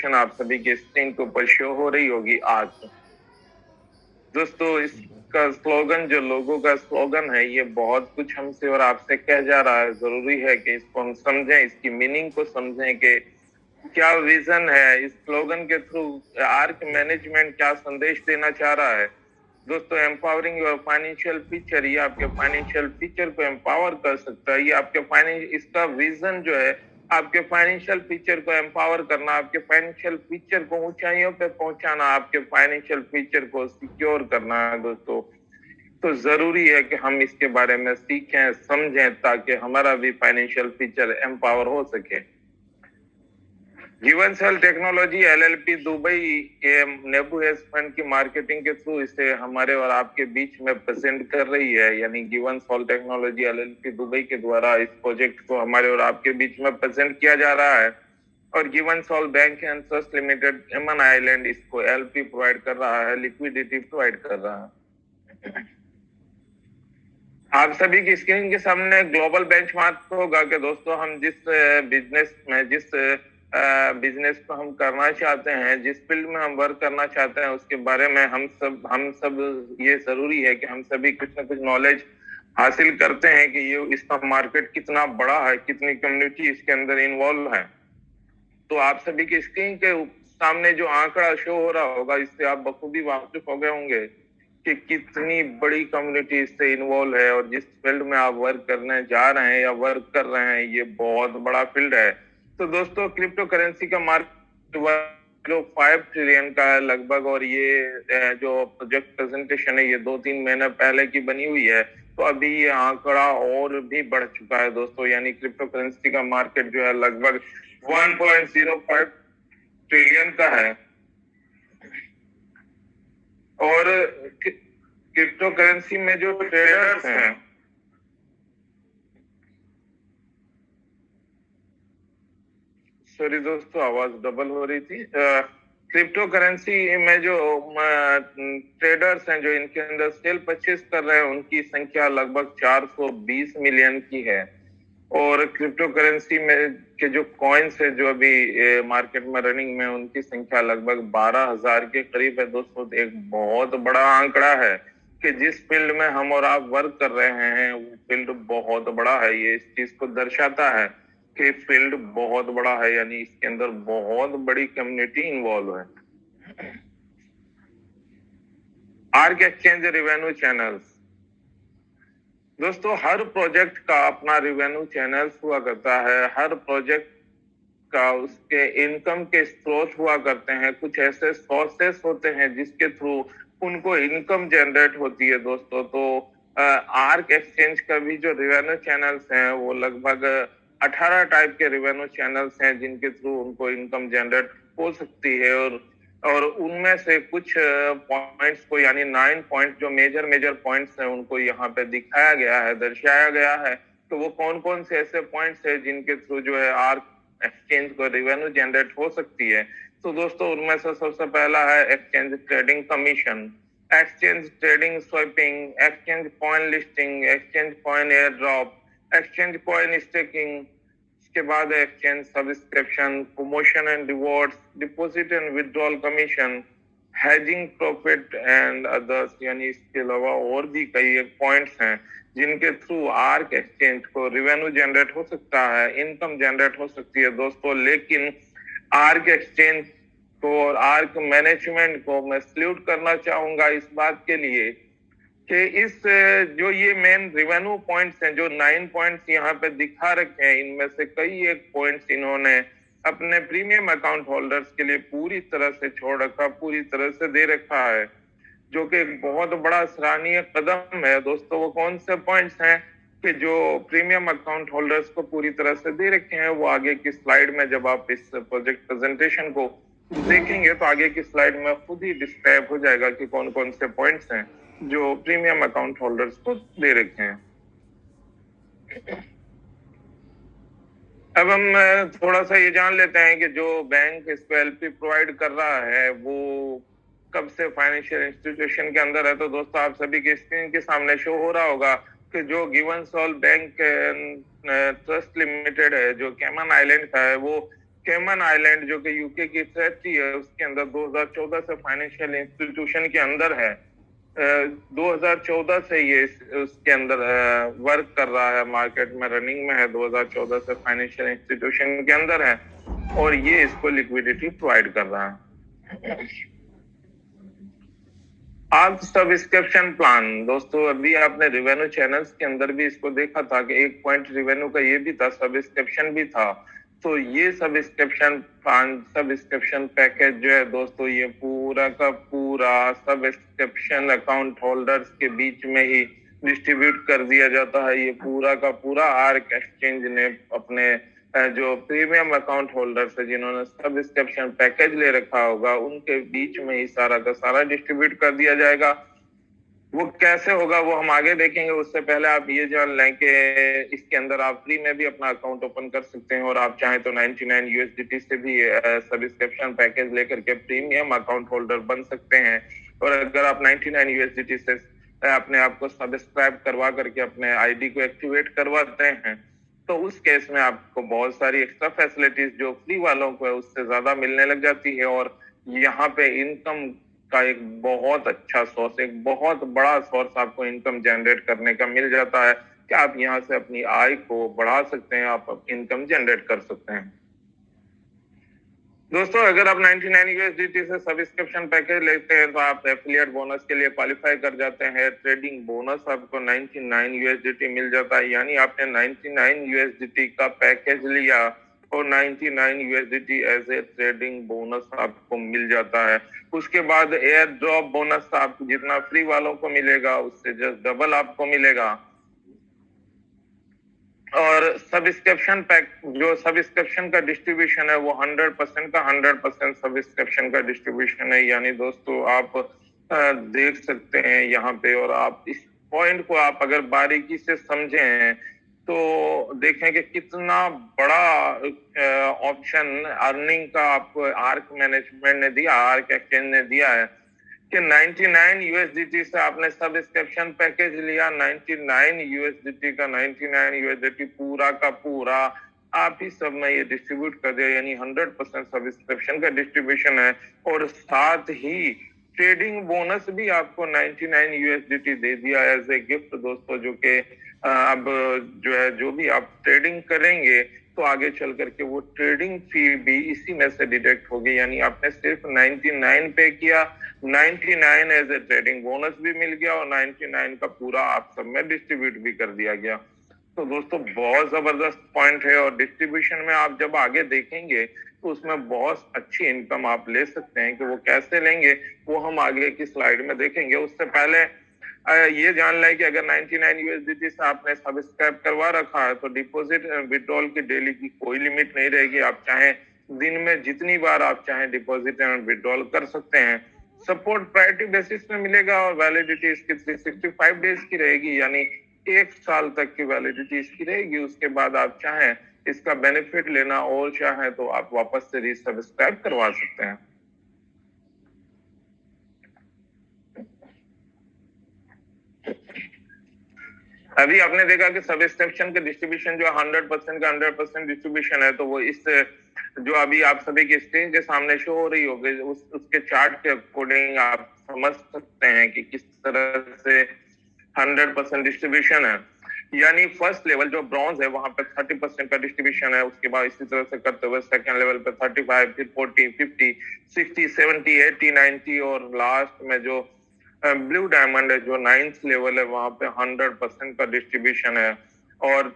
Presentation आप सभी के स्क्रीन के ऊपर शो हो रही होगी आज। दोस्तों, इसका स्लोगन, जो लोगों का स्लोगन है, ये बहुत कुछ हमसे और आपसे कह जा रहा है। जरूरी है कि इसको हम समझें, इसकी मीनिंग को समझें कि क्या विजन है इस स्लोगन के थ्रू। आर्क मैनेजमेंट क्या संदेश देना चाह रहा है। दोस्तों, एम्पावरिंग योर फाइनेंशियल फ्यूचर, ये आपके फाइनेंशियल फ्यूचर को एम्पावर कर सकता है। ये आपके इसका विजन जो है, आपके फाइनेंशियल फ्यूचर को एम्पावर करना, आपके फाइनेंशियल फ्यूचर को ऊंचाइयों पे पहुंचाना, आपके फाइनेंशियल फ्यूचर को सिक्योर करना है दोस्तों। तो जरूरी है कि हम इसके बारे में सीखें, समझें, ताकि हमारा भी फाइनेंशियल फ्यूचर एम्पावर हो सके। जीवनसल टेक्नोलॉजी एलएलपी दुबई के नेबू हेज फंड की मार्केटिंग के थ्रू इसे हमारे और आपके बीच में प्रेजेंट कर रही है। यानी जीवनसल टेक्नोलॉजी एलएलपी दुबई के द्वारा इस प्रोजेक्ट को हमारे और आपके बीच में प्रेजेंट किया जा रहा है। और जीवनसल बैंक एंड ट्रस्ट लिमिटेड एमन आइलैंड इसको एलपी प्रोवाइड कर रहा है, लिक्विडिटी प्रोवाइड कर रहा है। आप सभी की स्क्रीन के सामने ग्लोबल बेंचमार्क होगा कि दोस्तों, हम जिस बिजनेस को हम करना चाहते हैं, जिस फील्ड में हम वर्क करना चाहते हैं, उसके बारे में हम सब ये जरूरी है कि हम सभी कुछ ना कुछ नॉलेज हासिल करते हैं कि ये इसका मार्केट कितना बड़ा है, कितनी कम्युनिटी इसके अंदर इन्वॉल्व है। तो आप सभी की स्क्रीन के सामने जो आंकड़ा शो हो रहा होगा, इससे आप बखूबी वाकिफ हो गए होंगे कि कितनी बड़ी कम्युनिटी इससे इन्वॉल्व है। और जिस फील्ड में आप वर्क करने जा रहे हैं या वर्क कर रहे हैं, ये बहुत बड़ा फील्ड है। तो दोस्तों, क्रिप्टो करेंसी का मार्केट 5 ट्रिलियन का है लगभग। और ये जो प्रोजेक्ट प्रेजेंटेशन है, ये 2-3 महीने पहले की बनी हुई है। तो अभी ये आंकड़ा और भी बढ़ चुका है दोस्तों। यानी क्रिप्टो करेंसी का मार्केट जो है लगभग 1.05 ट्रिलियन का है। और क्रिप्टो करेंसी में जो ट्रेडर्स हैं, सॉरी दोस्तों, आवाज डबल हो रही थी। क्रिप्टो करेंसी में जो ट्रेडर्स हैं, जो इनके अंदर सेल परचेज कर रहे हैं, उनकी संख्या लगभग 420 मिलियन की है। और क्रिप्टो करेंसी में के जो कॉइन्स है, जो अभी मार्केट में रनिंग में, उनकी संख्या लगभग 12,000 के करीब है दोस्तों। एक बहुत बड़ा आंकड़ा है कि जिस फील्ड में हम और आप वर्क कर रहे हैं, वो फील्ड बहुत बड़ा है। ये इस चीज को दर्शाता है कि फील्ड बहुत बड़ा है, यानी इसके अंदर बहुत बड़ी कम्युनिटी इन्वॉल्व है। आर्क एक्सचेंज रेवेन्यू चैनल्स, दोस्तों, हर प्रोजेक्ट का अपना रेवेन्यू चैनल्स हुआ करता है। हर प्रोजेक्ट का उसके इनकम के स्रोत हुआ करते हैं। कुछ ऐसे सोर्सेस होते हैं जिसके थ्रू उनको इनकम जनरेट होती है दोस्तों। तो आर्क एक्सचेंज का भी जो रेवेन्यू चैनल्स हैं, वो लगभग 18 टाइप के रेवेन्यू चैनल्स हैं जिनके थ्रू उनको इनकम जनरेट हो सकती है। और उनमें से कुछ पॉइंट्स को, यानी 9 पॉइंट जो मेजर पॉइंट्स हैं, उनको यहाँ पे दिखाया गया है, दर्शाया गया है। तो वो कौन कौन से ऐसे पॉइंट्स हैं जिनके थ्रू जो है आर्क एक्सचेंज को रेवेन्यू जनरेट हो सकती है। तो दोस्तों, उनमें से सबसे पहला है exchange trading commission, exchange trading swapping, exchange coin listing, exchange coin air drop, exchange coin staking. इसके बाद exchange subscription, promotion and rewards, deposit and withdrawal commission, hedging profit and others. यानी इसके अलावा और भी कई एक पॉइंट्स हैं जिनके थ्रू आर्क एक्सचेंज को रिवेन्यू जनरेट हो सकता है, इनकम जनरेट हो सकती है दोस्तों। लेकिन आर्क एक्सचेंज को और आर्क मैनेजमेंट को मैं सल्यूट करना चाहूंगा इस बात के लिए कि इस जो ये मेन रेवेन्यू पॉइंट्स हैं, जो 9 पॉइंट्स यहाँ पे दिखा रखे हैं, इनमें से कई एक पॉइंट्स इन्होंने अपने प्रीमियम अकाउंट होल्डर्स के लिए पूरी तरह से छोड़ रखा, पूरी तरह से दे रखा है, जो कि एक बहुत बड़ा सराहनीय कदम है दोस्तों। वो कौन से पॉइंट्स हैं कि जो प्रीमियम अकाउंट होल्डर्स को पूरी तरह से दे रखे हैं, वो आगे की स्लाइड में, जब आप इस प्रोजेक्ट प्रेजेंटेशन को देखेंगे, तो आगे की स्लाइड में खुद ही डिस्क्राइब हो जाएगा कि कौन कौन से पॉइंट्स हैं जो प्रीमियम अकाउंट होल्डर्स को दे रखे हैं। अब हम थोड़ा सा ये जान लेते हैं कि जो बैंक इसको एलपी प्रोवाइड कर रहा है, वो कब से फाइनेंशियल इंस्टीट्यूशन के अंदर है। तो दोस्तों, आप सभी के स्क्रीन के सामने शो हो रहा होगा कि जो Given Soul Bank Trust Limited है, जो कैमन आइलैंड का है, वो कैमन आइलैंड जो कि यूके की टेरिटरी है, उसके अंदर 2014 से फाइनेंशियल इंस्टीट्यूशन के अंदर है। 2014 से ये उसके अंदर वर्क कर रहा है, मार्केट में रनिंग में है, 2014 से फाइनेंशियल इंस्टीट्यूशन के अंदर है और ये इसको लिक्विडिटी प्रोवाइड कर रहा है। आप सब्सक्रिप्शन प्लान, दोस्तों अभी आपने रेवेन्यू चैनल्स के अंदर भी इसको देखा था कि एक पॉइंट रेवेन्यू का ये भी था, सब्सक्रिप्शन भी था। तो ये सब्सक्रिप्शन प्लान, सब्सक्रिप्शन पैकेज जो है दोस्तों, ये पूरा का पूरा सब्सक्रिप्शन अकाउंट होल्डर्स के बीच में ही डिस्ट्रीब्यूट कर दिया जाता है। ये पूरा का पूरा आर्क एक्सचेंज ने अपने जो प्रीमियम अकाउंट होल्डर्स है, जिन्होंने सब्सक्रिप्शन पैकेज ले रखा होगा, उनके बीच में ही सारा का सारा डिस्ट्रीब्यूट कर दिया जाएगा। वो कैसे होगा वो हम आगे देखेंगे। उससे पहले आप ये जान लें कि इसके अंदर आप फ्री में भी अपना अकाउंट ओपन कर सकते हैं और आप चाहें तो 99 यूएसडीटी से भी सब्सक्रिप्शन पैकेज लेकर के प्रीमियम अकाउंट होल्डर बन सकते हैं। और अगर आप 99 यूएसडीटी से अपने आप को सब्सक्राइब करवा करके अपने आईडी को एक्टिवेट करवाते हैं, तो उस केस में आपको बहुत सारी एक्स्ट्रा फैसिलिटीज जो फ्री वालों को है उससे ज्यादा मिलने लग जाती है। और यहाँ पे इनकम का एक बहुत अच्छा सोर्स, एक बहुत बड़ा सोर्स आपको इनकम जनरेट करने का मिल जाता है कि आप यहाँ से अपनी आय को बढ़ा सकते हैं, आप इनकम जनरेट कर सकते हैं। दोस्तों अगर आप 99 यूएसडीटी से सब्सक्रिप्शन पैकेज लेते हैं तो आप एफिलिएट बोनस के लिए क्वालिफाई कर जाते हैं। ट्रेडिंग बोनस आपको 99 यूएसडीटी मिल जाता है, यानी आपने 99 यूएसडीटी का पैकेज लिया और 99 USDT as a trading bonus आपको मिल जाता है। उसके बाद एयर ड्रॉप बोनस आपको जितना फ्री वालों को मिलेगा उससे जस्ट डबल आपको मिलेगा। और सब्सक्रिप्शन पैक, जो सब्सक्रिप्शन का डिस्ट्रीब्यूशन है वो 100% का 100% सब्सक्रिप्शन का डिस्ट्रीब्यूशन है। यानी दोस्तों आप देख सकते हैं यहाँ पे, और आप इस पॉइंट को आप अगर बारीकी से समझें तो देखें कि कितना बड़ा ऑप्शन अर्निंग का आपको आर्क मैनेजमेंट ने दिया, आर्क एक्सचेंज ने दिया है कि 99 यूएसडीटी से आपने सब्सक्रिप्शन पैकेज लिया, 99 यूएसडीटी का 99 यूएसडीटी पूरा का पूरा आप ही सब में ये डिस्ट्रीब्यूट कर दिया, यानी 100% सब्सक्रिप्शन का डिस्ट्रीब्यूशन है। और साथ ही ट्रेडिंग बोनस भी आपको 99 यूएसडीटी दे दिया एज ए गिफ्ट दोस्तों, जो कि अब जो है जो भी आप ट्रेडिंग करेंगे तो आगे चल करके वो ट्रेडिंग फी भी इसी में से डिडक्ट होगी। यानी आपने सिर्फ 99 पे किया, 99 एज ए ट्रेडिंग बोनस भी मिल गया और 99 का पूरा आप सब में डिस्ट्रीब्यूट भी कर दिया गया। तो दोस्तों बहुत जबरदस्त पॉइंट है, और डिस्ट्रीब्यूशन में आप जब आगे देखेंगे तो उसमें बहुत अच्छी इनकम आप ले सकते हैं। कि वो कैसे लेंगे वो हम आगे की स्लाइड में देखेंगे। उससे पहले ये जान लें कि अगर 99 यूएसडीटी से आपने सब्सक्राइब करवा रखा है तो डिपॉजिट विड्रॉल की डेली की कोई लिमिट नहीं रहेगी। आप चाहें दिन में जितनी बार आप चाहें डिपॉजिट एंड विड्रॉल कर सकते हैं। सपोर्ट प्रायोरिटी बेसिस पे मिलेगा और वैलिडिटी इसकी 365 डेज की रहेगी, यानी 1 साल तक की वैलिडिटी इसकी रहेगी। उसके बाद आप चाहें इसका बेनिफिट लेना और चाहें तो आप वापस से रीसब्सक्राइब करवा सकते हैं। अभी आपने देखा कि सब्सक्रिप्शन के डिस्ट्रीब्यूशन जो 100% का 100% डिस्ट्रीब्यूशन है, तो वो इस जो अभी आप सभी की स्क्रीन के सामने शो हो रही होगी उसके चार्ट के अकॉर्डिंग आप समझ सकते हैं कि किस तरह से 100% डिस्ट्रीब्यूशन है। यानी फर्स्ट लेवल जो ब्रॉन्ज है वहां पे 30% का डिस्ट्रीब्यूशन है। उसके बाद इसी तरह से करते हुए सेकंड लेवल पे 35, फिर 40, 50, 60, 70, 80, 90 और लास्ट में जो ब्लू डायमंड है जो 9th लेवल है वहां पे 100% का डिस्ट्रीब्यूशन है। और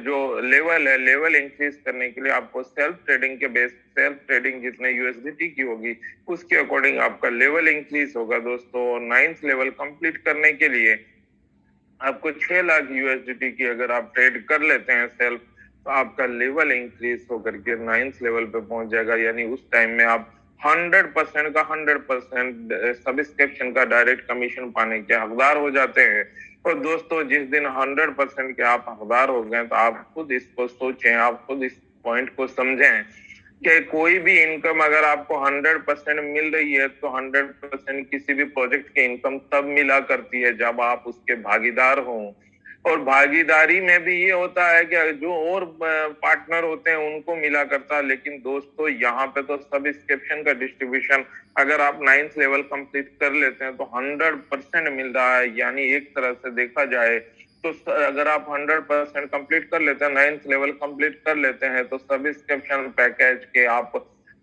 जो लेवल है, लेवल इंक्रीज करने के लिए आपको सेल्फ ट्रेडिंग के बेस, सेल्फ ट्रेडिंग जितने यूएसडीटी की होगी उसके अकॉर्डिंग आपका लेवल इंक्रीज होगा दोस्तों। 9th लेवल कंप्लीट करने के लिए आपको 6 लाख यूएसडीटी की अगर आप ट्रेड कर लेते हैं सेल्फ, तो आपका लेवल इंक्रीज होकर के 9th लेवल पे पहुंच जाएगा। यानी उस टाइम में आप 100% का 100% सब्सक्रिप्शन का डायरेक्ट कमीशन पाने के हकदार हो जाते हैं। और दोस्तों जिस दिन 100% के आप हकदार हो गए तो आप खुद इसको सोचें, आप खुद इस पॉइंट को समझें कि कोई भी इनकम अगर आपको 100% मिल रही है तो 100% किसी भी प्रोजेक्ट की इनकम तब मिला करती है जब आप उसके भागीदार हों। और भागीदारी में भी ये होता है कि जो और पार्टनर होते हैं उनको मिला करता है, लेकिन दोस्तों यहाँ पे तो सब्सक्रिप्शन का डिस्ट्रीब्यूशन अगर आप 9th लेवल कंप्लीट कर लेते हैं तो 100% मिल रहा है। यानी एक तरह से देखा जाए तो अगर आप 100% कंप्लीट कर लेते हैं, 9th लेवल कंप्लीट कर लेते हैं, तो सब्सक्रिप्शन पैकेज के आप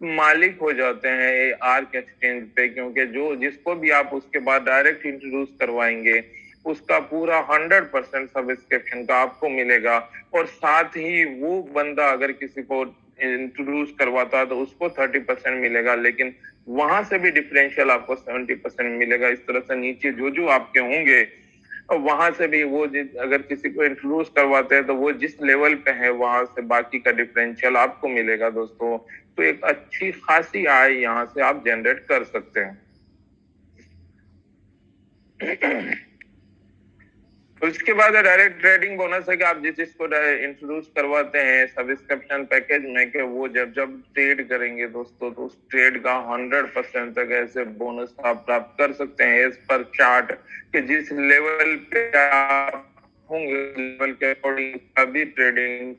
मालिक हो जाते हैं आर्क एक्सचेंज पे, क्योंकि जो जिसको भी आप उसके बाद डायरेक्ट इंट्रोड्यूस करवाएंगे उसका पूरा 100% सब्सक्रिप्शन का आपको मिलेगा। और साथ ही वो बंदा अगर किसी को इंट्रोड्यूस करवाता है तो उसको 30% मिलेगा, लेकिन वहां से भी डिफरेंशियल आपको 70% मिलेगा। इस तरह से नीचे जो जो आपके होंगे वहां से भी वो अगर किसी को इंट्रोड्यूस करवाते हैं तो वो जिस लेवल पे है वहां से बाकी का डिफरेंशियल आपको मिलेगा दोस्तों। तो एक अच्छी खासी आय यहाँ से आप जनरेट कर सकते हैं। उसके बाद डायरेक्ट ट्रेडिंग बोनस है कि आप जिस चीज को इंट्रोड्यूस करवाते हैं सब्सक्रिप्शन पैकेज में, कि वो जब जब ट्रेड करेंगे दोस्तों तो उस ट्रेड का 100% तक ऐसे बोनस आप प्राप्त कर सकते हैं एज पर चार्ट, कि जिस लेवल पे आप होंगे लेवल के अकॉर्डिंग अभी ट्रेडिंग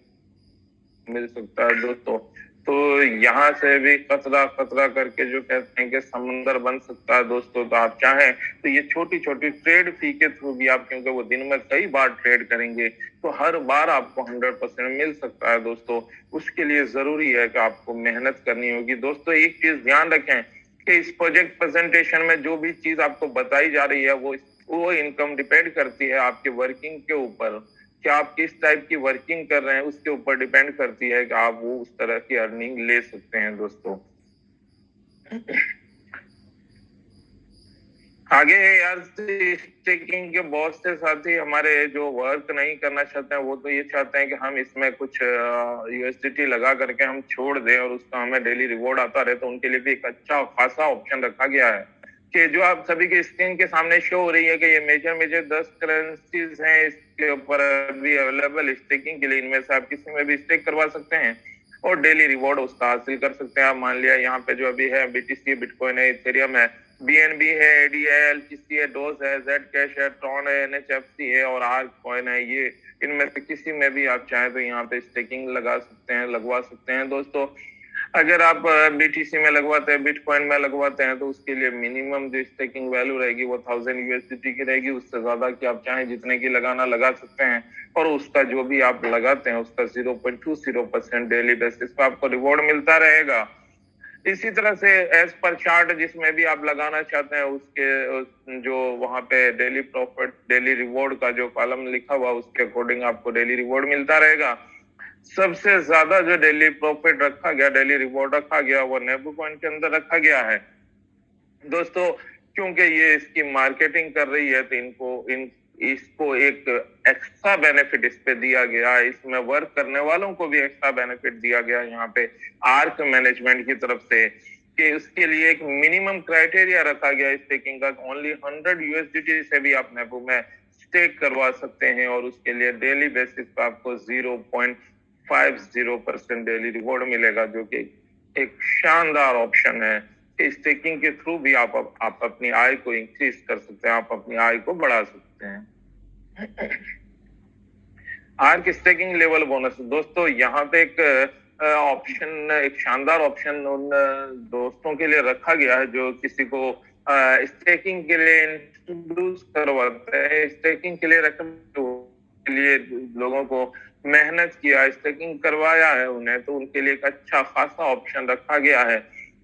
मिल सकता है दोस्तों। तो यहाँ से भी कतरा कतरा करके जो कहते हैं कि समंदर बन सकता है दोस्तों। तो आप चाहें तो ये छोटी छोटी ट्रेड फी के थ्रू भी आप, क्योंकि वो दिन में कई बार ट्रेड करेंगे तो हर बार आपको 100% मिल सकता है दोस्तों। उसके लिए जरूरी है कि आपको मेहनत करनी होगी दोस्तों। एक चीज ध्यान रखें कि इस प्रोजेक्ट प्रेजेंटेशन में जो भी चीज आपको बताई जा रही है वो इनकम डिपेंड करती है आपके वर्किंग के ऊपर, कि आप किस टाइप की वर्किंग कर रहे हैं उसके ऊपर डिपेंड करती है कि आप वो उस तरह की अर्निंग ले सकते हैं दोस्तों। आगे यार स्टेकिंग के बहुत से साथी हमारे जो वर्क नहीं करना चाहते हैं वो तो ये चाहते हैं कि हम इसमें कुछ यूएसडीटी लगा करके हम छोड़ दें और उसका हमें डेली रिवॉर्ड आता रहे। तो उनके लिए भी एक अच्छा खासा ऑप्शन रखा गया है कि जो आप सभी के स्क्रीन के सामने शो हो रही है कि ये मेजर मेजर 10 करेंसीज हैं इसके ऊपर अभी अवेलेबल स्टेकिंग के लिए। इनमें से आप किसी में भी स्टेक करवा सकते हैं और डेली रिवॉर्ड उसका हासिल कर सकते हैं। आप मान लिया यहाँ पे जो अभी है बीटीसी, बिटकॉइन है, इथेरियम है, बीएनबी है, एडी है, एलटीसी है, डोज है, जेड कैश है, ट्रॉन है, एनएचएफसी है और आर्क कॉइन है। ये इनमें से किसी में भी आप चाहें तो यहाँ पे स्टेकिंग लगा सकते हैं, लगवा सकते हैं दोस्तों। अगर आप बीटीसी में लगवाते हैं, बिटकॉइन में लगवाते हैं तो उसके लिए मिनिमम जो स्टेकिंग वैल्यू रहेगी वो 1000 यूएसडीटी की रहेगी। उससे ज्यादा की आप चाहें जितने की लगाना लगा सकते हैं और उसका जो भी आप लगाते हैं उसका 0.20% डेली बेसिस पे आपको रिवॉर्ड मिलता रहेगा। इसी तरह से एज पर चार्ट जिसमें भी आप लगाना चाहते हैं उसके जो वहां पे डेली प्रॉफिट डेली रिवॉर्ड का जो कॉलम लिखा हुआ उसके अकॉर्डिंग आपको डेली रिवॉर्ड मिलता रहेगा। सबसे ज्यादा जो डेली प्रॉफिट रखा गया, डेली रिवॉर्ड रखा गया वो नेबू कॉइन के अंदर रखा गया है दोस्तों। क्योंकि ये इसकी मार्केटिंग कर रही है तो इसको एक एक्स्ट्रा बेनिफिट इस पे दिया गया। इसमें वर्क करने वालों को भी एक्स्ट्रा बेनिफिट दिया गया यहाँ पे आर्क मैनेजमेंट की तरफ से, कि उसके लिए एक मिनिमम क्राइटेरिया रखा गया स्टेकिंग का। ओनली 100 यूएसडीटी से भी आप नेबू में स्टेक करवा सकते हैं और उसके लिए डेली बेसिस पर आपको 0.50% डेली रिवॉर्ड मिलेगा, जो कि एक शानदार ऑप्शन है। स्टेकिंग के थ्रू भी आप अपनी आय को इंक्रीज कर सकते हैं, आप अपनी आय को बढ़ा सकते हैं। आर्क स्टेकिंग लेवल बोनस दोस्तों, यहाँ पे एक ऑप्शन, एक शानदार ऑप्शन उन दोस्तों के लिए रखा गया है जो किसी को स्टेकिंग के लिए इंट्रोड्यूस करवाते हैं। स्टेकिंग के लिए रकम के लिए लोगों को मेहनत किया, स्टेकिंग करवाया है उन्हें, तो उनके लिए एक अच्छा खासा ऑप्शन रखा गया है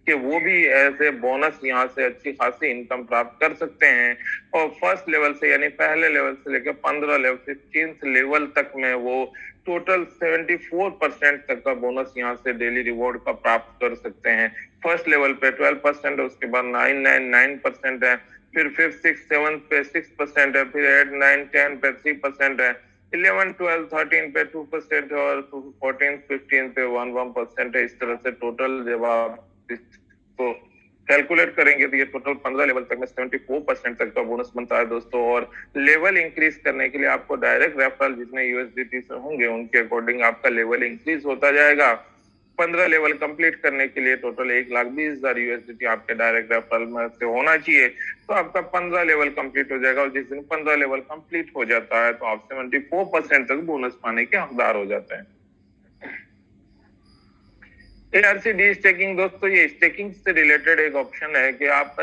कि वो भी एज ए बोनस यहाँ से अच्छी खासी इनकम प्राप्त कर सकते हैं। और फर्स्ट लेवल से यानी पहले लेवल से लेकर 15 लेवल 15th लेवल तक में वो टोटल 74% तक का बोनस यहाँ से डेली रिवॉर्ड का प्राप्त कर सकते हैं। फर्स्ट लेवल पे 12% है, उसके बाद 999% है, फिर 5th 6th 7th पे 6% है, फिर 8 9 10 पे 3% है, 11 12 13 पे 2% और 14 15 पे 1% है। इस तरह से टोटल जब आप इसको कैलकुलेट करेंगे तो ये टोटल 15 लेवल तक में 74% तक का बोनस बनता है दोस्तों। और लेवल इंक्रीज करने के लिए आपको डायरेक्ट रेफरल जितने यूएसडीटी से होंगे उनके अकॉर्डिंग आपका लेवल इंक्रीज होता जाएगा। 15 लेवल कंप्लीट करने के लिए टोटल 1,20,000 यूएसडीटी आपके डायरेक्ट रेफरल में से होना चाहिए, तो आपका 15 लेवल कंप्लीट हो जाएगा। और जिस दिन 15 लेवल कंप्लीट हो जाता है तो आप 74% तक बोनस पाने के हकदार हो जाते हैं। ARC स्टेकिंग दोस्तों, ये स्टेकिंग से रिलेटेड एक ऑप्शन है कि आप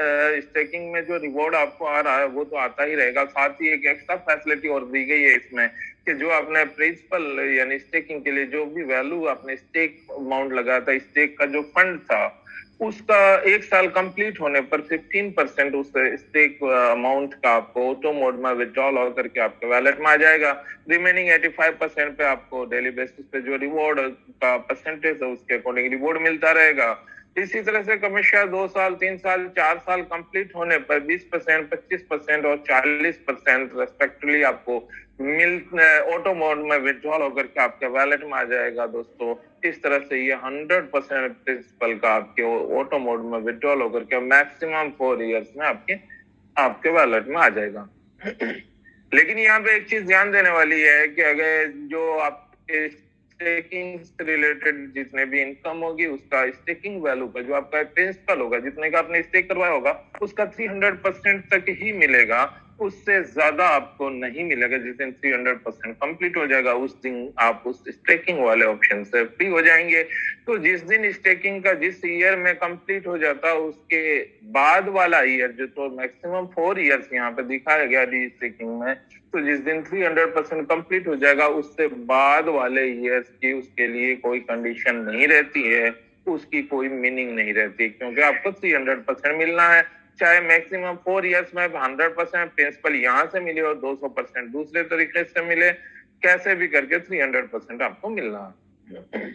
स्टेकिंग में जो रिवॉर्ड आपको आ रहा है वो तो आता ही रहेगा, साथ ही एक एक्स्ट्रा फैसिलिटी और दी गई है इसमें कि जो आपने प्रिंसिपल यानी स्टेकिंग के लिए जो भी वैल्यू आपने स्टेक अमाउंट लगाया था, स्टेक का जो फंड था, उसका 1 साल कंप्लीट होने पर 15% उस स्टेक अमाउंट का आपको ऑटो मोड में विड्रॉल होकर के आपके वैलेट में आ जाएगा। रिमेनिंग 85% पे आपको डेली बेसिस पे जो रिवॉर्ड का परसेंटेज है उसके अकॉर्डिंग रिवॉर्ड मिलता रहेगा। इसी तरह से क्रमशः 2 साल, 3 साल, 4 साल कंप्लीट होने पर 20%, 25% और 40% रेस्पेक्टिवली आपको ऑटो मोड में विड्रॉल होकर के आपके वैलेट में आ जाएगा दोस्तों। इस तरह से ये 100% प्रिंसिपल का आपके ऑटो मोड में विड्रॉल होकर के मैक्सिमम 4 इयर्स में आपके वैलेट में आ जाएगा। लेकिन यहाँ पे एक चीज ध्यान देने वाली है कि अगर जो आपके स्टेकिंग से रिलेटेड जितने भी इनकम होगी उसका स्टेकिंग वैल्यू का जो आपका प्रिंसिपल होगा, जितने का आपने स्टेक करवाया होगा, उसका 300% तक ही मिलेगा, उससे ज्यादा आपको नहीं मिलेगा। जिस दिन 300% कंप्लीट हो जाएगा उस दिन आप उस स्टेकिंग वाले ऑप्शन से फ्री हो जाएंगे। तो जिस दिन स्टेकिंग का जिस ईयर में कंप्लीट हो जाता है उसके बाद वाला ईयर जो तो मैक्सिमम 4 इयर्स यहाँ पे दिखाया गया डी स्टेकिंग में, तो जिस दिन 300% कंप्लीट हो जाएगा उससे बाद वाले ईयर्स की उसके लिए कोई कंडीशन नहीं रहती है, उसकी कोई मीनिंग नहीं रहती, क्योंकि आपको 300% मिलना है। चाहे मैक्सिमम 4 इयर्स में 100% प्रिंसिपल यहाँ से मिले और 200% दूसरे तरीके से मिले, कैसे भी करके 300% आपको मिलना है।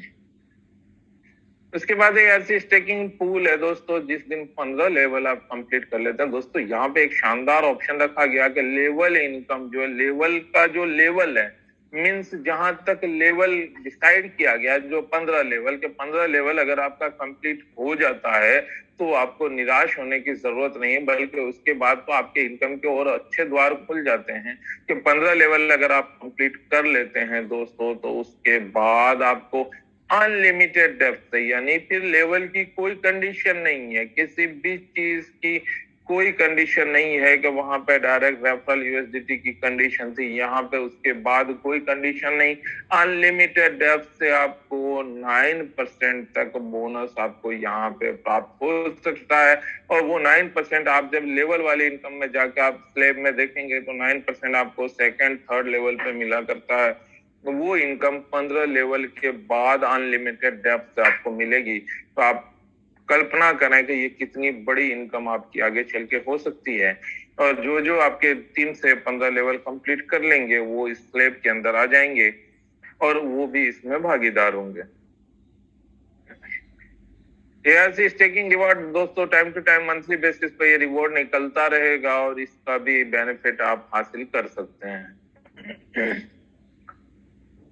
उसके बाद एक ऐसी स्टेकिंग पूल है दोस्तों, जिस दिन 15 लेवल आप कंप्लीट कर लेते हैं दोस्तों, यहाँ पे एक शानदार ऑप्शन रखा गया कि लेवल इनकम, जो लेवल का जो लेवल है, मींस जहां तक लेवल डिसाइड किया गया, जो 15 लेवल के 15 लेवल अगर आपका कंप्लीट हो जाता है तो आपको निराश होने की जरूरत नहीं है, बल्कि उसके बाद तो आपके इनकम के और अच्छे द्वार खुल जाते हैं कि 15 लेवल अगर आप कंप्लीट कर लेते हैं दोस्तों, तो उसके बाद आपको अनलिमिटेड डेप्थ, यानी फिर लेवल की कोई कंडीशन नहीं है, किसी भी चीज की कोई कंडीशन नहीं है कि वहां पे डायरेक्ट रेफरल यूएसडीटी की कंडीशन थी, यहाँ पे उसके बाद कोई कंडीशन नहीं। अनलिमिटेड डेप्थ से आपको 9% तक बोनस आपको यहाँ पे प्राप्त हो सकता है। और वो 9% आप जब लेवल वाली इनकम में जाके आप स्लैब में देखेंगे तो 9% आपको सेकंड, थर्ड लेवल पे मिला करता है। वो इनकम 15 लेवल के बाद अनलिमिटेड डेप्थ से आपको मिलेगी। तो आप कल्पना करें कि ये कितनी बड़ी इनकम आपकी आगे चल के हो सकती है। और जो जो आपके 3 से 15 लेवल कंप्लीट कर लेंगे वो इस स्लैब के अंदर आ जाएंगे और वो भी इसमें भागीदार होंगे। एआरसी स्टेकिंग रिवॉर्ड दोस्तों time to time monthly basis पे ये रिवॉर्ड निकलता रहेगा और इसका भी बेनिफिट आप हासिल कर सकते हैं।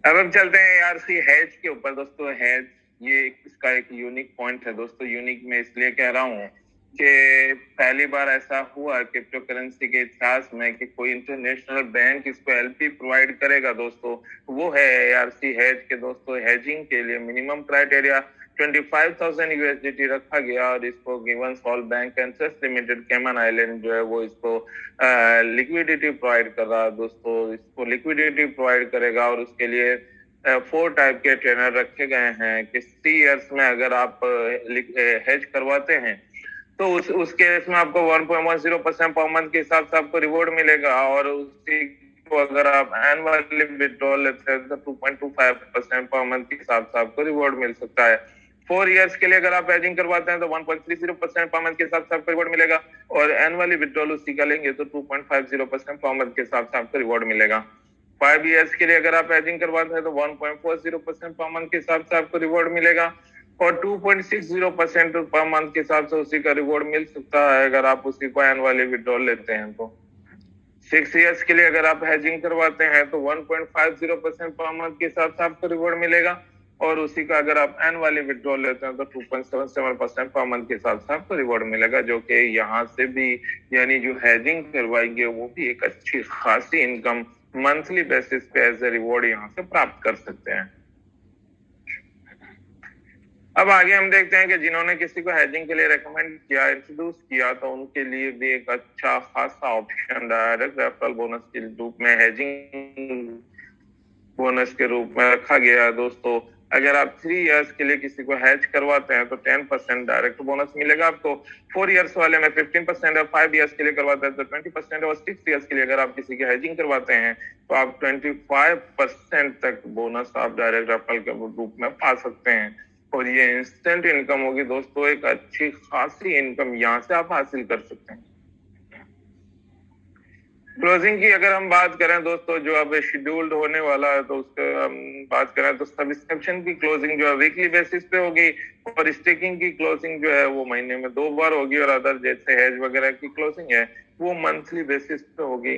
अब हम चलते हैं एआरसी हैज के ऊपर दोस्तों। हैज ये इसका एक यूनिक पॉइंट है दोस्तों। यूनिक में इसलिए कह रहा हूँ कि पहली बार ऐसा हुआ क्रिप्टो करेंसी के इतिहास में कि कोई इंटरनेशनल बैंक इसको एलपी प्रोवाइड करेगा दोस्तों, वो है एआरसी हैज के दोस्तों। हैजिंग के लिए मिनिमम क्राइटेरिया 25,000 यूएसडीटी रखा गया और इसको Given Soul Bank and Trust Limited Cayman Island जो है वो इसको लिक्विडिटी प्रोवाइड कर रहा है दोस्तों। इसको लिक्विडिटी प्रोवाइड करेगा और उसके लिए 4 टाइप के ट्रेनर रखे गए हैं कि 3 इयर्स में अगर आप हेज करवाते हैं तो उस केस में आपको 1.10% पर मंथ के हिसाब से आपको रिवॉर्ड मिलेगा, और उसी को अगर आप एनुअली विड्रॉल लेते हैं तो 2.25% पर मंथ के हिसाब से आपको रिवॉर्ड मिल सकता है। 4 इयर्स के लिए अगर आप हेजिंग करवाते हैं तो 1.30% पर मंथ के हिसाब से आपको रिवॉर्ड मिलेगा, और एनुअली विड्रॉल उसी का लेंगे तो 2.50% पर मंथ के हिसाब से आपको रिवॉर्ड मिलेगा। 5 इयर्स के लिए अगर आप हेजिंग करवाते हैं तो 1.40% पर मंथ के हिसाब से आपको रिवॉर्ड मिलेगा, और 2.60% पर मंथ के हिसाब से उसी का रिवॉर्ड मिल सकता है अगर आप उसी को एनुअली विड्रॉल लेते हैं तो। 6 इयर्स के लिए अगर आप हेजिंग करवाते हैं तो 1.50% पर मंथ के हिसाब से आपको रिवॉर्ड मिलेगा, और उसी का अगर आप एनुअली विड्रॉल लेते हैं तो 2.77% पर मंथ के हिसाब से आपको रिवॉर्ड मिलेगा, जो कि यहाँ से भी यानी जो हेजिंग करवाएंगे वो भी एक अच्छी खासी इनकम मंथली बेसिस पे एज ए रिवॉर्ड यहाँ से प्राप्त कर सकते हैं। अब आगे हम देखते हैं कि जिन्होंने किसी को हेजिंग के लिए रेकमेंड किया, इंट्रोड्यूस किया, तो उनके लिए भी एक अच्छा खासा ऑप्शन डायरेक्ट रेफरल बोनस के रूप में, हेजिंग बोनस के रूप में रखा गया है दोस्तों। अगर आप 3 इयर्स के लिए किसी को हैच करवाते हैं तो 10% डायरेक्ट बोनस मिलेगा आपको। 4 इयर्स वाले में 15% और 5 इयर्स के लिए करवाते हैं तो 20%, और 6 इयर्स के लिए अगर आप किसी की हेजिंग करवाते हैं तो आप 25% तक बोनस आप डायरेक्ट रेफरल के रूप में पा सकते हैं। और ये इंस्टेंट इनकम होगी दोस्तों, एक अच्छी खासी इनकम यहाँ से आप हासिल कर सकते हैं। क्लोजिंग की अगर हम बात करें दोस्तों, जो अब शेड्यूल्ड होने वाला है, तो उसके हम बात करें तो सब्सक्रिप्शन की क्लोजिंग जो है वीकली बेसिस पे होगी, और स्टेकिंग की क्लोजिंग जो है वो महीने में 2 बार होगी, और अदर जैसे हेज वगैरह की क्लोजिंग है वो मंथली बेसिस पे होगी।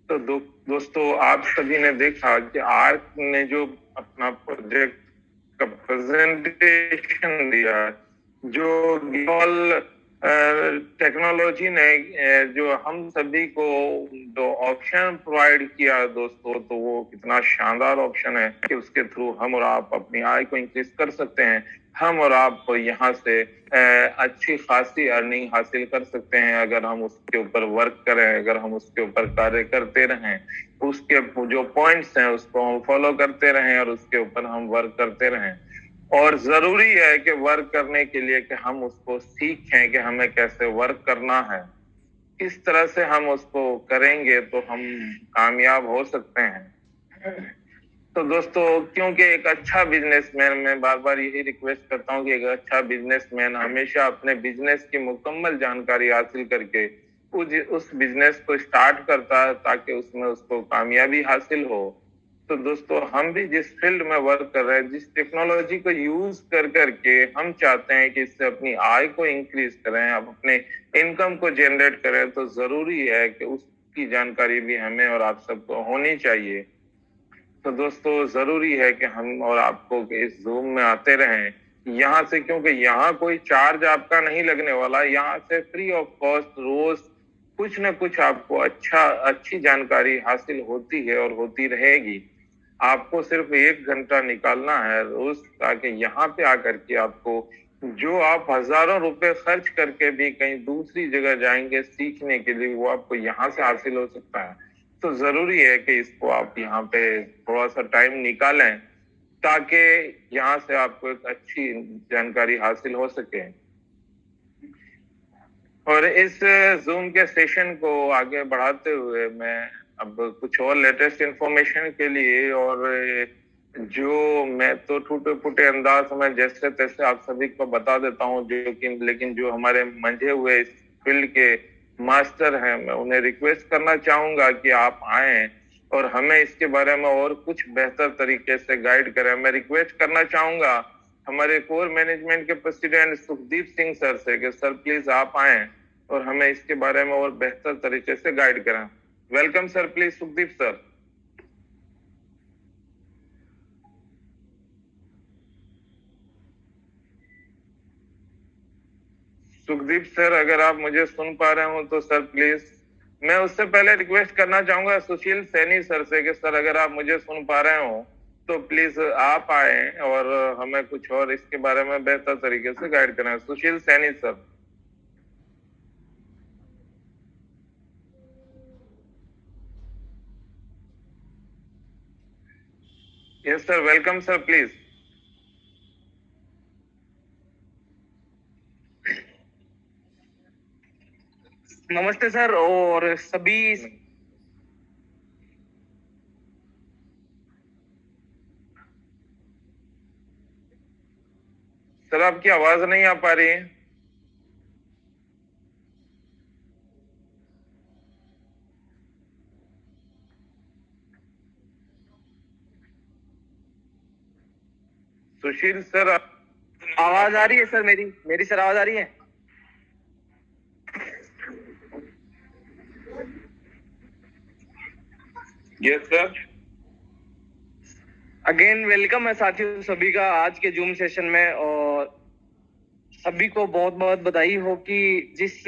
तो दोस्तों आप सभी ने देखा कि आर्क ने जो अपना प्रोजेक्ट का प्रेजेंटेशन दिया, जो गियोल टेक्नोलॉजी ने जो हम सभी को जो ऑप्शन प्रोवाइड किया दोस्तों, तो वो कितना शानदार ऑप्शन है कि उसके थ्रू हम और आप अपनी आय को इंक्रीज कर सकते हैं। हम और आप यहाँ से अच्छी खासी अर्निंग हासिल कर सकते हैं अगर हम उसके ऊपर वर्क करें, अगर हम उसके ऊपर कार्य करते रहें, उसके जो पॉइंट्स हैं उसको हम फॉलो करते रहें और उसके ऊपर हम वर्क करते रहें। और जरूरी है कि वर्क करने के लिए कि हम उसको सीखें कि हमें कैसे वर्क करना है। किस तरह से हम उसको करेंगे तो हम कामयाब हो सकते हैं। तो दोस्तों, क्योंकि एक अच्छा बिजनेसमैन, मैं बार बार यही रिक्वेस्ट करता हूँ कि एक अच्छा बिजनेसमैन हमेशा अपने बिजनेस की मुकम्मल जानकारी हासिल करके उस बिजनेस को स्टार्ट करता है ताकि उसमें उसको कामयाबी हासिल हो। तो दोस्तों, हम भी जिस फील्ड में वर्क कर रहे हैं, जिस टेक्नोलॉजी को यूज कर करके हम चाहते हैं कि इससे अपनी आय को इंक्रीज करें, अब अपने इनकम को जनरेट करें, तो जरूरी है कि उसकी जानकारी भी हमें और आप सबको होनी चाहिए। तो दोस्तों, जरूरी है कि हम और आपको इस जूम में आते रहें यहाँ से, क्योंकि यहाँ कोई चार्ज आपका नहीं लगने वाला। यहाँ से फ्री ऑफ कॉस्ट रोज कुछ न कुछ आपको अच्छी जानकारी हासिल होती है और होती रहेगी। आपको सिर्फ 1 घंटा निकालना है रोज, ताकि यहाँ पे आकर के आपको जो आप हजारों रुपए खर्च करके भी कहीं दूसरी जगह जाएंगे सीखने के लिए, वो आपको यहाँ से हासिल हो सकता है। तो जरूरी है कि इसको आप यहाँ पे थोड़ा सा टाइम निकालें ताकि यहाँ से आपको एक अच्छी जानकारी हासिल हो सके। और इस जूम के सेशन को आगे बढ़ाते हुए मैं अब कुछ और लेटेस्ट इंफॉर्मेशन के लिए, और जो मैं तो टूटे फूटे अंदाज में जैसे तैसे आप सभी को बता देता हूँ, जो कि लेकिन जो हमारे मंझे हुए इस फील्ड के मास्टर हैं, मैं उन्हें रिक्वेस्ट करना चाहूंगा कि आप आए और हमें इसके बारे में और कुछ बेहतर तरीके से गाइड करें। मैं रिक्वेस्ट करना चाहूंगा हमारे कोर मैनेजमेंट के प्रेसिडेंट सुखदीप सिंह सर से कि सर प्लीज आप आए और हमें इसके बारे में और बेहतर तरीके से गाइड करें। Welcome sir, please Sukhdeep sir. Sukhdeep sir, अगर आप मुझे सुन पा रहे हो तो सर प्लीज। मैं उससे पहले रिक्वेस्ट करना चाहूंगा सुशील सैनी सर से कि सर अगर आप मुझे सुन पा रहे हो तो प्लीज आप आए और हमें कुछ और इसके बारे में बेहतर तरीके से गाइड करें। Sushil Saini sir. Yes sir, welcome sir, please. नमस्ते सर, और सभी सर आपकी आवाज नहीं आ पा रही है। सुशील सर, आवाज आ रही है सर? मेरी सर आवाज आ रही है? Yes sir. अगेन वेलकम है साथियों सभी का आज के जूम सेशन में, और सभी को बहुत बहुत बधाई हो कि जिस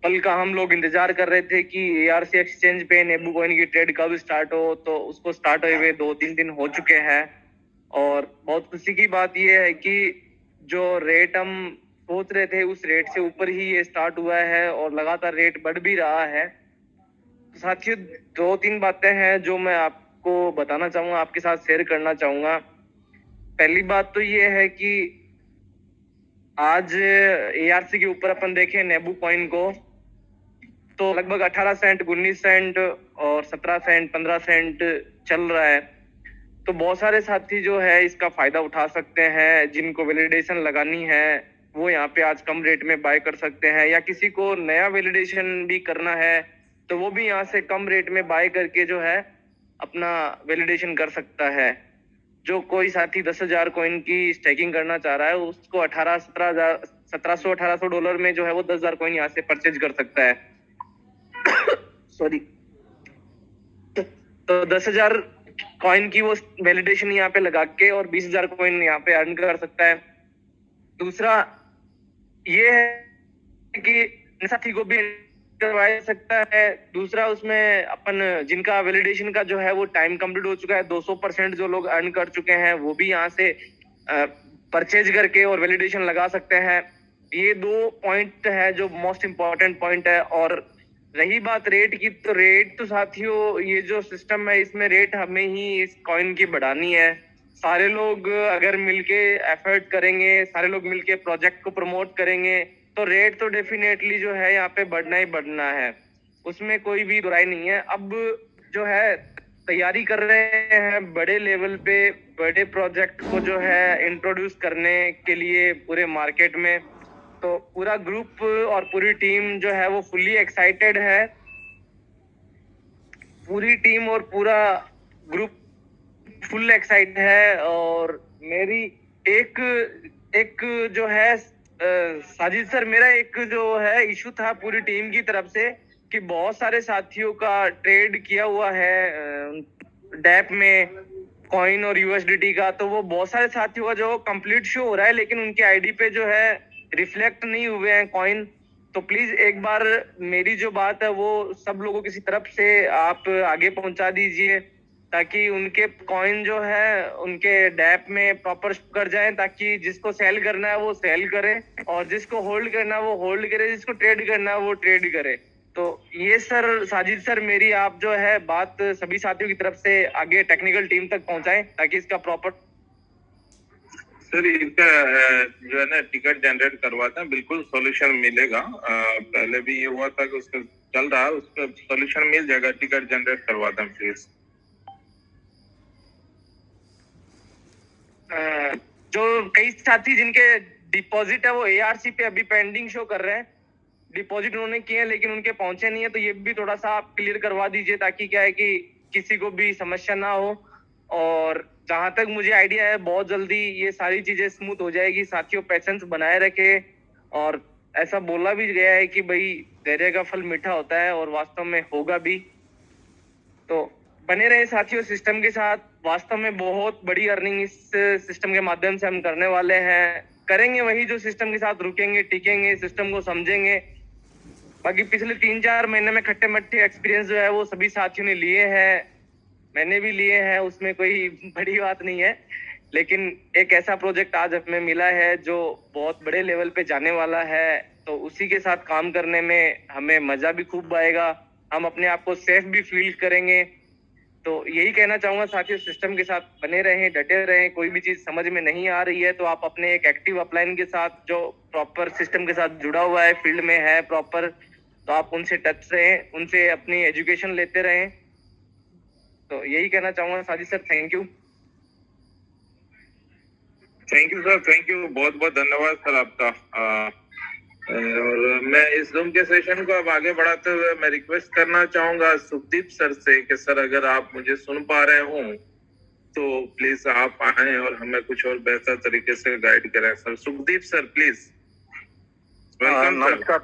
पल का हम लोग इंतजार कर रहे थे कि एआरसी एक्सचेंज पे नेबू कॉइन की ट्रेड कब स्टार्ट हो, तो उसको स्टार्ट हुए 2-3 दिन हो चुके हैं। और बहुत खुशी की बात यह है कि जो रेट हम सोच रहे थे उस रेट से ऊपर ही ये स्टार्ट हुआ है और लगातार रेट बढ़ भी रहा है। तो साथियों, 2-3 बातें हैं जो मैं आपको बताना चाहूंगा, आपके साथ शेयर करना चाहूंगा। पहली बात तो ये है कि आज ARC के ऊपर अपन देखें नेबू कॉइन को, तो लगभग 18 सेंट, 19 सेंट और 17 सेंट, 15 सेंट चल रहा है। तो बहुत सारे साथी जो है इसका फायदा उठा सकते हैं। जिनको वैलिडेशन लगानी है वो यहाँ पे आज कम रेट में बाय कर सकते हैं, या किसी को नया वैलिडेशन भी करना है तो वो भी यहाँ से कम रेट में बाय करके जो है अपना वैलिडेशन कर सकता है। जो कोई साथी 10,000 कॉइन की स्टेकिंग करना चाह रहा है उसको 1700-1800 डॉलर में जो है वो 10,000 कॉइन यहाँ से परचेज कर सकता है। सॉरी। तो 10,000 कॉइन की वो वैलिडेशन यहाँ पे लगा के और 20,000 कॉइन यहाँ पे अर्न कर सकता है। दूसरा ये है कि साथी को भी करवा सकता है। दूसरा, उसमें अपन जिनका वैलिडेशन का जो है वो टाइम कंप्लीट हो चुका है, 200% जो लोग अर्न कर चुके हैं वो भी यहाँ से परचेज करके और वैलिडेशन लगा सकते हैं। ये 2 पॉइंट है जो मोस्ट इम्पोर्टेंट पॉइंट है। और रही बात रेट की, तो रेट तो साथियों ये जो सिस्टम है इसमें रेट हमें ही इस कॉइन की बढ़ानी है। सारे लोग अगर मिलके एफर्ट करेंगे, सारे लोग मिलके प्रोजेक्ट को प्रमोट करेंगे तो रेट तो डेफिनेटली जो है यहाँ पे बढ़ना ही बढ़ना है, उसमें कोई भी बुराई नहीं है। अब जो है तैयारी कर रहे हैं बड़े लेवल पे बड़े प्रोजेक्ट को जो है इंट्रोड्यूस करने के लिए पूरे मार्केट में। तो पूरा ग्रुप और पूरी टीम जो है वो फुल्ली एक्साइटेड है। पूरी टीम और पूरा ग्रुप फुल एक्साइटेड है। और मेरी एक जो है साजिद सर, मेरा एक जो है इशू था पूरी टीम की तरफ से कि बहुत सारे साथियों का ट्रेड किया हुआ है डैप में कॉइन और USDT का, तो वो बहुत सारे साथियों का जो कंप्लीट शो हो रहा है लेकिन उनके आईडी पे जो है रिफ्लेक्ट नहीं हुए हैं कॉइन। तो प्लीज एक बार मेरी जो बात है वो सब लोगों की तरफ से आप आगे पहुंचा दीजिए ताकि उनके कॉइन जो है उनके डैप में प्रॉपर कर जाए, ताकि जिसको सेल करना है वो सेल करे और जिसको होल्ड करना है वो होल्ड करे, जिसको ट्रेड करना है वो ट्रेड करे। तो ये सर साजिद सर, मेरी आप जो है बात सभी साथियों की तरफ से आगे टेक्निकल टीम तक पहुंचाएं ताकि इसका प्रॉपर सर इसका जो है ना टिकट जनरेट करवाते हैं, बिल्कुल सॉल्यूशन मिलेगा। पहले भी ये हुआ था कि उसका चल रहा है, उसका सॉल्यूशन मिल जाएगा। टिकट जनरेट करवाते हैं प्लीज। जो कई साथी जिनके डिपॉजिट है वो ARC पे अभी पेंडिंग शो कर रहे हैं, डिपॉजिट उन्होंने किए हैं लेकिन उनके पहुंचे नहीं है, तो ये भी थोड़ा सा आप क्लियर करवा दीजिए ताकि क्या है कि किसी को भी समस्या ना हो। और जहां तक मुझे आइडिया है बहुत जल्दी ये सारी चीजें स्मूथ हो जाएगी। साथियों पेशेंस बनाए रखे। और ऐसा बोला भी गया है कि भाई धैर्य का फल मीठा होता है और वास्तव में होगा भी। तो बने रहे साथियों सिस्टम के साथ। वास्तव में बहुत बड़ी अर्निंग इस सिस्टम के माध्यम से हम करने वाले हैं, करेंगे वही जो सिस्टम के साथ रुकेंगे, टिकेंगे, सिस्टम को समझेंगे। बाकी पिछले 3-4 महीने में खट्टे मट्टे एक्सपीरियंस जो है वो सभी साथियों ने लिए हैं, मैंने भी लिए हैं, उसमें कोई बड़ी बात नहीं है। लेकिन एक ऐसा प्रोजेक्ट आज हमें मिला है जो बहुत बड़े लेवल पे जाने वाला है, तो उसी के साथ काम करने में हमें मजा भी खूब आएगा, हम अपने आप को सेफ भी फील करेंगे। तो यही कहना चाहूंगा साथियों, सिस्टम के साथ बने रहें, डटे रहें। कोई भी चीज समझ में नहीं आ रही है तो आप अपने एक एक्टिव अपलाइन के साथ जो प्रॉपर सिस्टम के साथ जुड़ा हुआ है, फील्ड में है प्रॉपर, तो आप उनसे टच रहें, उनसे अपनी एजुकेशन लेते रहें। तो यही कहना चाहूंगा Sajid sir, thank you. Thank you sir, thank you, बहुत बहुत धन्यवाद सर आपका। और मैं इस जूम के सेशन को अब आगे बढ़ाते हुए मैं रिक्वेस्ट करना चाहूंगा सुखदीप सर से कि सर अगर आप मुझे सुन पा रहे हो तो प्लीज आप आए और हमें कुछ और बेहतर तरीके से गाइड करें। Sir Sukhdeep sir please. Welcome sir. नमस्कार।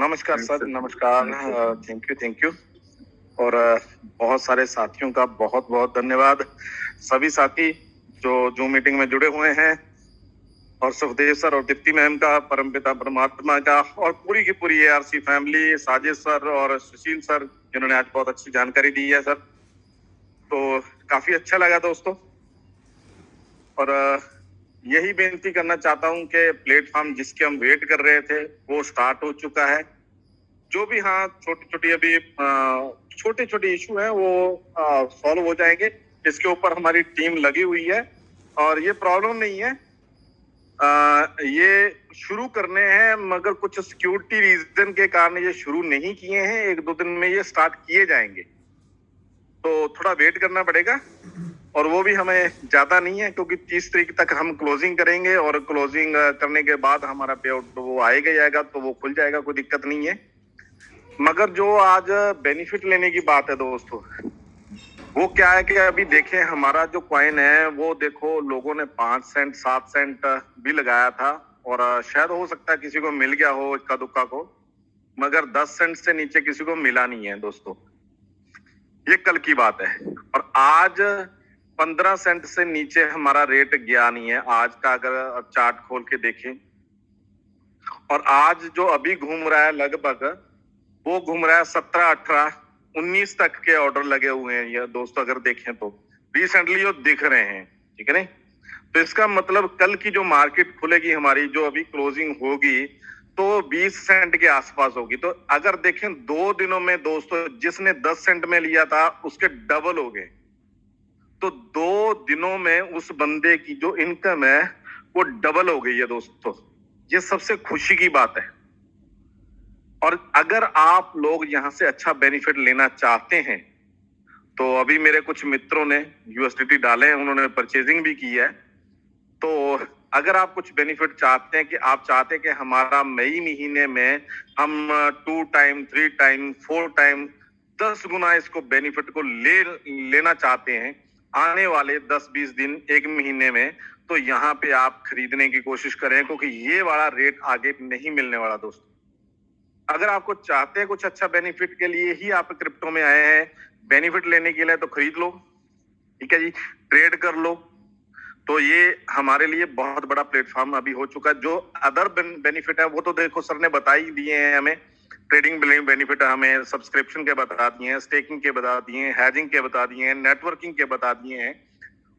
नमस्कार सर, नमस्कार। Thank you. और बहुत सारे साथियों का बहुत बहुत धन्यवाद। सभी साथी जो जूम मीटिंग में जुड़े हुए हैं, और सुखदेव सर और दीप्ति मैम का, परमपिता परमात्मा का, और पूरी की पूरी ARC फैमिली, साजिद सर और सुशील सर जिन्होंने आज बहुत अच्छी जानकारी दी है सर। तो काफी अच्छा लगा दोस्तों। और यही बेनती करना चाहता हूं कि प्लेटफॉर्म जिसके हम वेट कर रहे थे वो स्टार्ट हो चुका है। जो भी हाँ छोटी छोटी अभी छोटे छोटे इशू है वो सॉल्व हो जाएंगे। इसके ऊपर हमारी टीम लगी हुई है और ये प्रॉब्लम नहीं है, ये शुरू करने हैं मगर कुछ सिक्योरिटी रीजन के कारण ये शुरू नहीं किए हैं। 1-2 दिन में ये स्टार्ट किए जाएंगे, तो थोड़ा वेट करना पड़ेगा और वो भी हमें ज्यादा नहीं है क्योंकि 30 तारीख तक हम क्लोजिंग करेंगे और क्लोजिंग करने के बाद हमारा पे आउट वो आएगा ही आएगा, तो वो खुल जाएगा, कोई दिक्कत नहीं है। मगर जो आज बेनिफिट लेने की बात है दोस्तों, वो क्या है कि अभी देखें हमारा जो कॉइन है वो देखो लोगों ने 5 सेंट 7 सेंट भी लगाया था और शायद हो सकता है किसी को मिल गया हो इक्का दुक्का को, मगर 10 सेंट से नीचे किसी को मिला नहीं है दोस्तों। ये कल की बात है और आज 15 सेंट से नीचे हमारा रेट गया नहीं है आज का, अगर चार्ट खोल के देखें। और आज जो अभी घूम रहा है लगभग वो घूम रहा है 17, 18, 19 तक के ऑर्डर लगे हुए हैं ये दोस्तों, अगर देखें तो रिसेंटली वो दिख रहे हैं, ठीक है नहीं। तो इसका मतलब कल की जो मार्केट खुलेगी हमारी, जो अभी क्लोजिंग होगी तो 20 सेंट के आसपास होगी। तो अगर देखें 2 दिनों में दोस्तों जिसने 10 सेंट में लिया था उसके डबल हो गए। तो 2 दिनों में उस बंदे की जो इनकम है वो डबल हो गई है दोस्तों। ये सबसे खुशी की बात है। और अगर आप लोग यहां से अच्छा बेनिफिट लेना चाहते हैं तो अभी मेरे कुछ मित्रों ने यूएसडीटी डाले हैं, उन्होंने परचेजिंग भी की है। तो अगर आप कुछ बेनिफिट चाहते हैं कि आप चाहते हैं कि हमारा मई महीने में हम 2 टाइम 3 टाइम 4 टाइम 10 गुना इसको बेनिफिट को लेना चाहते हैं आने वाले 10-20 दिन 1 महीने में, तो यहाँ पे आप खरीदने की कोशिश करें क्योंकि ये वाला रेट आगे नहीं मिलने वाला दोस्तों। अगर आपको चाहते हैं कुछ अच्छा बेनिफिट के लिए ही आप क्रिप्टो में आए हैं, बेनिफिट लेने के लिए, तो खरीद लो, ठीक है जी, ट्रेड कर लो। तो ये हमारे लिए बहुत बड़ा प्लेटफॉर्म अभी हो चुका है। जो अदर बेनिफिट है वो तो देखो सर ने बता ही दिए हैं हमें। ट्रेडिंग बेनिफिट हमें सब्सक्रिप्शन के बता दिए हैं, स्टेकिंग के बता दिए हैं, हैजिंग के बता दिए हैं, नेटवर्किंग के बता दिए हैं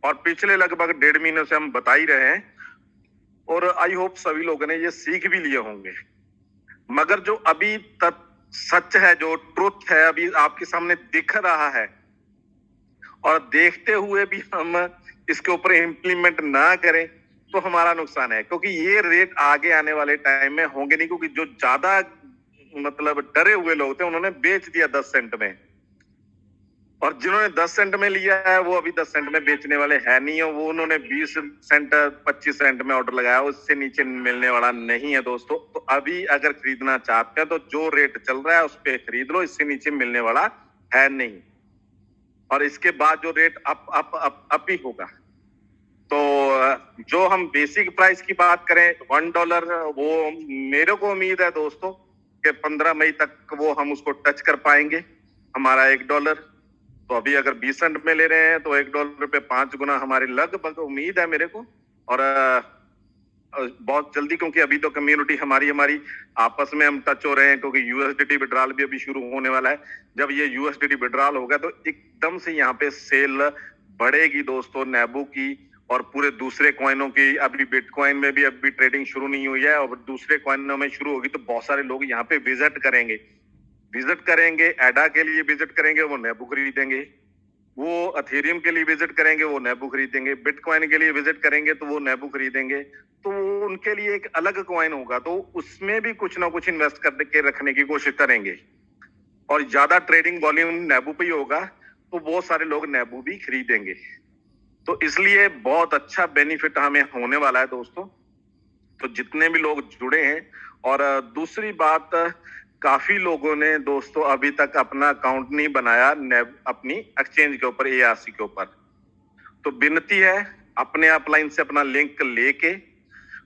और पिछले लगभग 1.5 महीने से हम बता ही रहे हैं और आई होप सभी लोगों ने ये सीख भी लिए होंगे। मगर जो अभी तक सच है, जो ट्रुथ है अभी आपके सामने दिख रहा है और देखते हुए भी हम इसके ऊपर इम्प्लीमेंट ना करें तो हमारा नुकसान है, क्योंकि ये रेट आगे आने वाले टाइम में होंगे नहीं। क्योंकि जो ज्यादा मतलब डरे हुए लोग थे उन्होंने बेच दिया 10 सेंट में और जिन्होंने 10 सेंट में लिया है वो अभी 10 सेंट में बेचने वाले है नहीं है। वो उन्होंने 20 सेंट 25 सेंट में ऑर्डर लगाया, उससे नीचे मिलने वाला नहीं है दोस्तों। तो अभी अगर खरीदना चाहते हैं तो जो रेट चल रहा है उस पे खरीद लो, इससे नीचे मिलने वाला है नहीं। और इसके बाद जो रेट अप ही होगा। तो जो हम बेसिक प्राइस की बात करें $1, वो मेरे को उम्मीद है दोस्तों कि 15 मई तक वो हम उसको टच कर पाएंगे, हमारा $1। तो अभी अगर 20 सेंट में ले रहे हैं तो $1 पे 5 गुना हमारी लगभग उम्मीद है मेरे को। और बहुत जल्दी, क्योंकि अभी तो कम्युनिटी हमारी आपस में हम टच हो रहे हैं, क्योंकि यूएसडीटी विड्रॉल भी अभी शुरू होने वाला है। जब ये यूएसडीटी विड्रॉल होगा तो एकदम से यहाँ पे सेल बढ़ेगी दोस्तों नेबू की और पूरे दूसरे कॉइनों की। अभी बिटकॉइन में भी अभी ट्रेडिंग शुरू नहीं हुई है और दूसरे कॉइनों में शुरू होगी, तो बहुत सारे लोग यहाँ पे विजिट करेंगे, एडा के लिए विजिट करेंगे, वो नेबू खरीदेंगे। वो अथेरियम के लिए विजिट करेंगे, वो नेबू खरीदेंगे। बिटकॉइन के लिए विजिट करेंगे तो वो नेबू खरीदेंगे। तो उनके लिए एक अलग कॉइन होगा, तो उसमें भी कुछ ना कुछ इन्वेस्ट करके रखने की कोशिश करेंगे और ज्यादा ट्रेडिंग वॉल्यूम नेबू पे ही होगा, तो बहुत सारे लोग नेबू भी खरीदेंगे। तो इसलिए बहुत अच्छा बेनिफिट हमें होने वाला है दोस्तों। तो जितने भी लोग जुड़े हैं, और दूसरी बात, काफी लोगों ने दोस्तों अभी तक अपना अकाउंट नहीं बनाया अपनी एक्सचेंज के ऊपर, एआरसी के ऊपर। तो विनती है अपने अपलाइन से अपना लिंक लेके,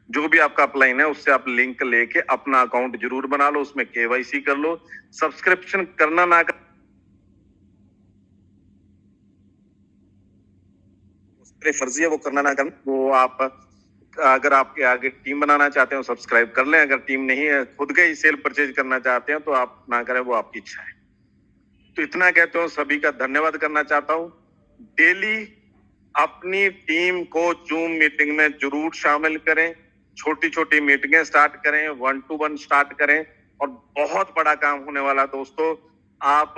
जो भी आपका अपलाइन है उससे आप लिंक लेके अपना अकाउंट जरूर बना लो, उसमें केवाईसी कर लो। सब्सक्रिप्शन करना ना कर, फर्जी है वो करना ना करना, वो आप अगर आपके आगे टीम बनाना चाहते हैं सब्सक्राइब कर लें। अगर टीम नहीं है, खुद का ही सेल परचेज करना चाहते हैं तो आप ना करें, वो आपकी इच्छा है। तो इतना कहते हो, सभी का धन्यवाद करना चाहता हूँ। डेली अपनी टीम को जूम मीटिंग में जरूर शामिल करें, छोटी छोटी मीटिंगें स्टार्ट करें, 1-to-1 स्टार्ट करें, और बहुत बड़ा काम होने वाला दोस्तों। आप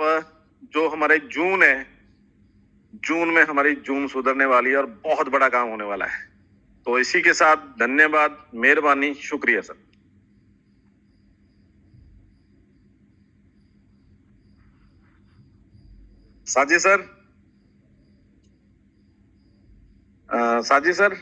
जो हमारे जून है, जून में हमारी जून सुधरने वाली है और बहुत बड़ा काम होने वाला है। तो इसी के साथ धन्यवाद, मेहरबानी, शुक्रिया सर। साजी सर, साजी सर।